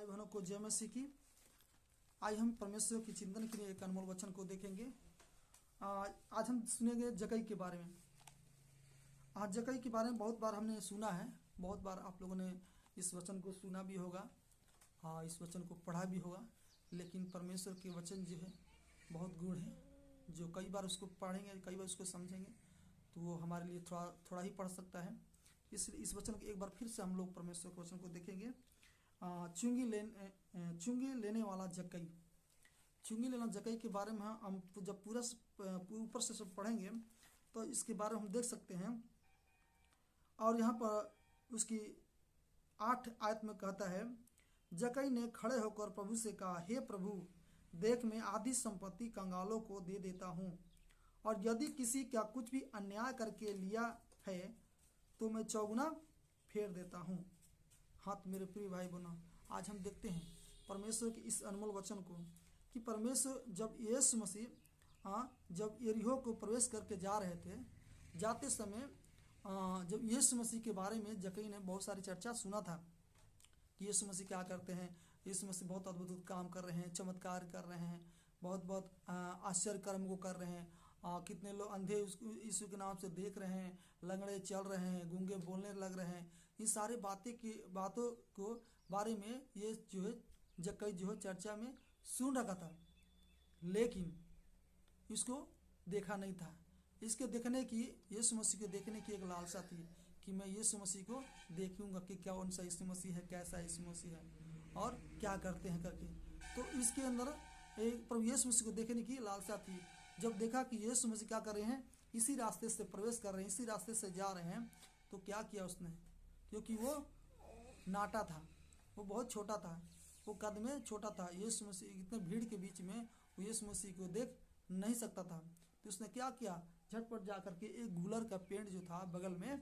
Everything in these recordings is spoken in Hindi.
भाई बहनों को जय मसीह की। आज हम परमेश्वर की चिंतन के लिए एक अनमोल वचन को देखेंगे। आज हम सुनेंगे जक्कई के बारे में। आज जक्कई के बारे में बहुत बार हमने सुना है, बहुत बार आप लोगों ने इस वचन को सुना भी होगा, इस वचन को पढ़ा भी होगा। लेकिन परमेश्वर के वचन जो है बहुत गूढ़ है, जो कई बार उसको पढ़ेंगे, कई बार उसको समझेंगे तो वो हमारे लिए थोड़ा ही पढ़ सकता है। इसलिए इस वचन को एक बार फिर से हम लोग परमेश्वर के वचन को देखेंगे। चुंगी लेने वाला जक्कई। चुंगी लेना जक्कई के बारे में हम जब पूरा ऊपर से सब पढ़ेंगे तो इसके बारे में हम देख सकते हैं। और यहाँ पर उसकी 8 आयत में कहता है, जक्कई ने खड़े होकर प्रभु से कहा, हे प्रभु, देख मैं आधी संपत्ति कंगालों को दे देता हूँ, और यदि किसी का कुछ भी अन्याय करके लिया है तो मैं चौगुना फेर देता हूँ। हाँ तो मेरे प्रिय भाई बहनों, आज हम देखते हैं परमेश्वर के इस अनमोल वचन को कि परमेश्वर जब यीशु मसीह जब यरीहो को प्रवेश करके जा रहे थे, जाते समय जब यीशु मसीह के बारे में जक्कई ने बहुत सारी चर्चा सुना था कि यीशु मसीह क्या करते हैं। यीशु मसीह बहुत अद्भुत काम कर रहे हैं, चमत्कार कर रहे हैं, बहुत आश्चर्य कर्म को कर रहे हैं। कितने लोग अंधे यीशु के नाम से देख रहे हैं, लंगड़े चल रहे हैं, गूंगे बोलने लग रहे हैं। इन सारे बातों को बारे में ये जो है जक्कई जो है चर्चा में सुन रखा था, लेकिन इसको देखा नहीं था। इसके देखने की, यीशु मसीह को देखने की एक लालसा थी कि मैं यीशु मसीह को देखूंगा कि क्या उनसा यीशु मसीह है, कैसा यीशु मसीह है और क्या करते हैं करके। तो इसके अंदर एक प्रभु यीशु मसीह को देखने की लालसा थी। जब देखा कि यीशु मसीह क्या कर रहे हैं, इसी रास्ते से प्रवेश कर रहे हैं, इसी रास्ते से जा रहे हैं, तो क्या किया उसने, क्योंकि वो नाटा था, वो बहुत छोटा था, वो कद में छोटा था। यीशु मसीह इतने भीड़ के बीच में वो यीशु मसीह को देख नहीं सकता था। तो उसने क्या किया, झटपट जा करके एक गूलर का पेड़ जो था बगल में,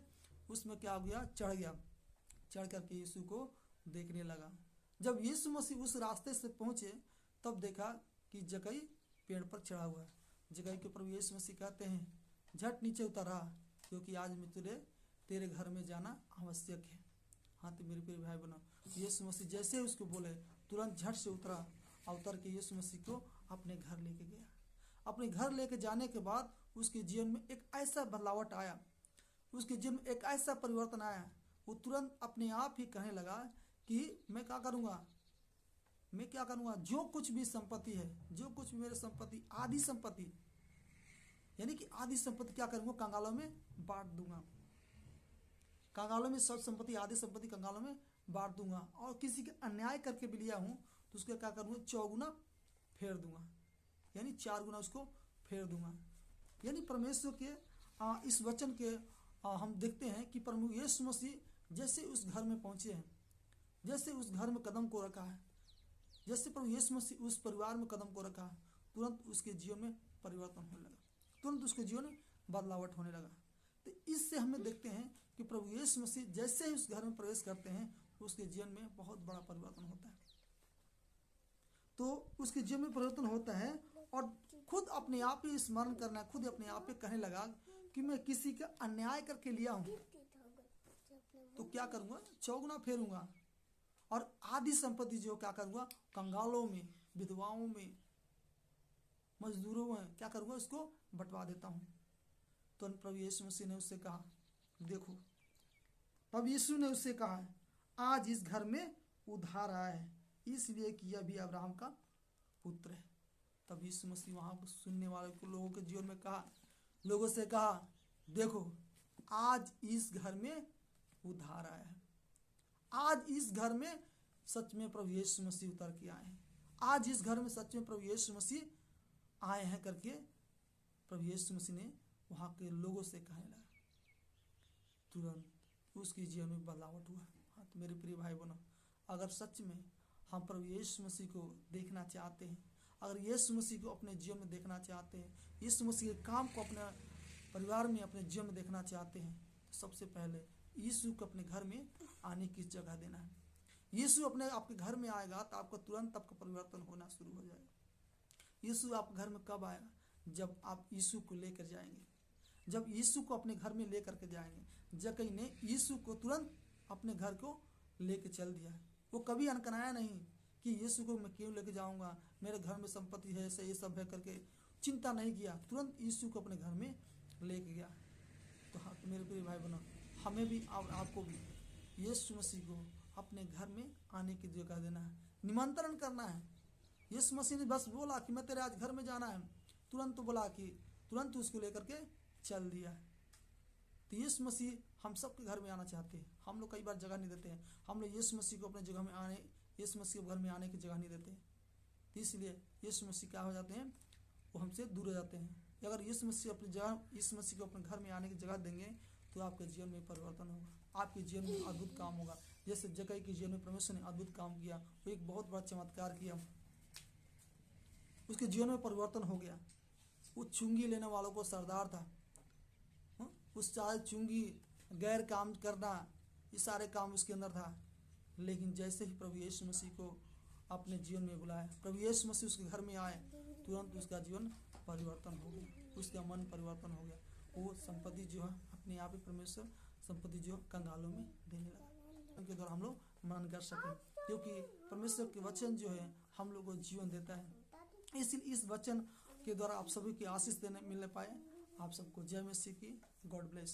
उसमें क्या हो गया, चढ़ गया। चढ़ करके यीशु को देखने लगा। जब यीशु मसीह उस रास्ते से पहुंचे तब देखा कि जक्कई पेड़ पर चढ़ा हुआ है। जक्कई के प्रभु यीशु मसीह कहते हैं, झट नीचे उतर रहा, क्योंकि आज मैं तेरे घर में जाना आवश्यक है। हाँ तो मेरे प्रिय भाई बहनों, यीशु मसीह जैसे उसको बोले तुरंत झट से उतरा, उतर के यीशु मसीह को अपने घर लेके गया। अपने घर लेके जाने के बाद उसके जीवन में एक ऐसा बदलावट आया, उसके जीवन में एक ऐसा परिवर्तन आया। वो तुरंत अपने आप ही कहने लगा कि मैं क्या करूँगा, मैं क्या करूँगा, जो कुछ भी संपत्ति है, जो कुछ भी मेरे संपत्ति, आधी संपत्ति, यानी कि आधी संपत्ति क्या करूँगा, कंगालों में बांट दूंगा। कंगालों में सब संपत्ति, आधी संपत्ति कंगालों में बांट दूंगा, और किसी के अन्याय करके भी लिया हूँ तो उसका क्या करूँगा, चौगुना फेर दूंगा, यानी 4 गुना उसको फेर दूंगा। यानी परमेश्वर के इस वचन के हम देखते हैं कि प्रभु यीशु मसीह जैसे उस घर में पहुंचे हैं, जैसे उस घर में कदम को रखा है, जैसे प्रभु यीशु मसीह उस परिवार में कदम को रखा है, तुरंत उसके जीवन में परिवर्तन होने लगा, तुरंत उसके जीवन में बदलावट होने लगा। तो इससे हमें देखते हैं कि प्रभु यीशु मसीह जैसे ही उस घर में प्रवेश करते हैं उसके जीवन में बहुत बड़ा परिवर्तन होता है। तो उसके जीवन में परिवर्तन होता है और खुद अपने आप ही स्मरण करना, खुद अपने आप ही कहने लगा कि मैं किसी का अन्याय करके लिया हूँ तो क्या करूँगा, चौगुना फेरूंगा, और आधी संपत्ति जो क्या करूँगा, कंगालों में, विधवाओं में, मजदूरों में क्या करूँगा, उसको बंटवा देता हूँ। तो प्रभु यीशु मसीह ने उससे कहा, देखो, तब यीशु ने उससे कहा, आज इस घर में उद्धार आया है, इसलिए कि यह भी अब्राहम का पुत्र है। तब यीशु मसीह वहाँ पर सुनने वाले को लोगों के जीवन में कहा, लोगों से कहा, देखो आज इस घर में उद्धार आया है, आज इस घर में सच में प्रभु यीशु मसीह उतर के आए हैं, आज इस घर में सच में प्रभु यीशु मसीह आए हैं करके प्रभु यीशु मसीह ने वहाँ के लोगों से कहने लगा। तुरंत उसके जीवन में बदलावट हुआ। हाँ तो मेरे प्रिय भाई बहनों, अगर सच में हम प्रभु यीशु मसीह को देखना चाहते हैं, अगर यीशु मसीह को अपने जीवन में देखना चाहते हैं, यीशु मसीह के काम को अपने परिवार में, अपने जीवन में देखना चाहते हैं, तो सबसे पहले यीशु को अपने घर में आने की जगह देना है। यीशु अपने आपके घर में आएगा तो आपको तुरंत आपका परिवर्तन होना शुरू हो जाएगा। यीशु आपके घर में कब आएगा, जब आप यीशु को लेकर जाएंगे, जब यीशु को अपने घर में लेकर के जाएंगे। जक्कई ने यीशु को तुरंत अपने घर को लेकर चल दिया, वो कभी अनकनाया नहीं कि यीशु को मैं क्यों लेके जाऊंगा, मेरे घर में संपत्ति है, ऐसे ये सब है करके चिंता नहीं किया, तुरंत यीशु को अपने घर में लेके गया। तो हाँ, तो मेरे प्रिय भाई बहनों, हमें भी और आपको भी यीशु मसीह को अपने घर में आने की जगह देना है, निमंत्रण करना है। यीशु मसीह ने बस बोला कि मैं तेरे आज घर में जाना है, तुरंत बोला कि तुरंत उसको लेकर के चल दिया। तो यीशु मसीह हम सब के घर में आना चाहते हैं। हम लोग कई बार जगह नहीं देते हैं, हम लोग यीशु मसीह को अपने जगह में आने, यीशु मसीह के घर में आने की जगह नहीं देते। तो इसलिए यीशु मसीह क्या हो जाते हैं, वो हमसे दूर हो जाते हैं। अगर यीशु मसीह अपनी जगह, यीशु मसीह को अपने घर में आने की जगह देंगे तो आपके जीवन में परिवर्तन होगा, आपके जीवन में अद्भुत काम होगा। जैसे जक्कई के जीवन में परमेश्वर ने अद्भुत काम किया, वो एक बहुत बड़ा चमत्कार किया, उसके जीवन में परिवर्तन हो गया। वो चुंगी लेने वालों को सरदार था, उस चाहे चुंगी, गैर काम करना, ये सारे काम उसके अंदर था। लेकिन जैसे ही प्रभु यीशु मसीह को अपने जीवन में बुलाया, प्रभु यीशु मसीह उसके घर में आए, तुरंत उसका जीवन परिवर्तन हो गया, उसका मन परिवर्तन हो गया। वो संपत्ति जो है अपने आप ही परमेश्वर संपत्ति जो कंगालों में देने लगा, उनके द्वारा हम लोग मनन कर सकें, क्योंकि परमेश्वर के वचन जो है हम लोग को जीवन देता है। इसलिए इस वचन के द्वारा आप सभी की आशीष देने मिलने पाए। आप सबको जय मसीह की, गॉड ब्लेस।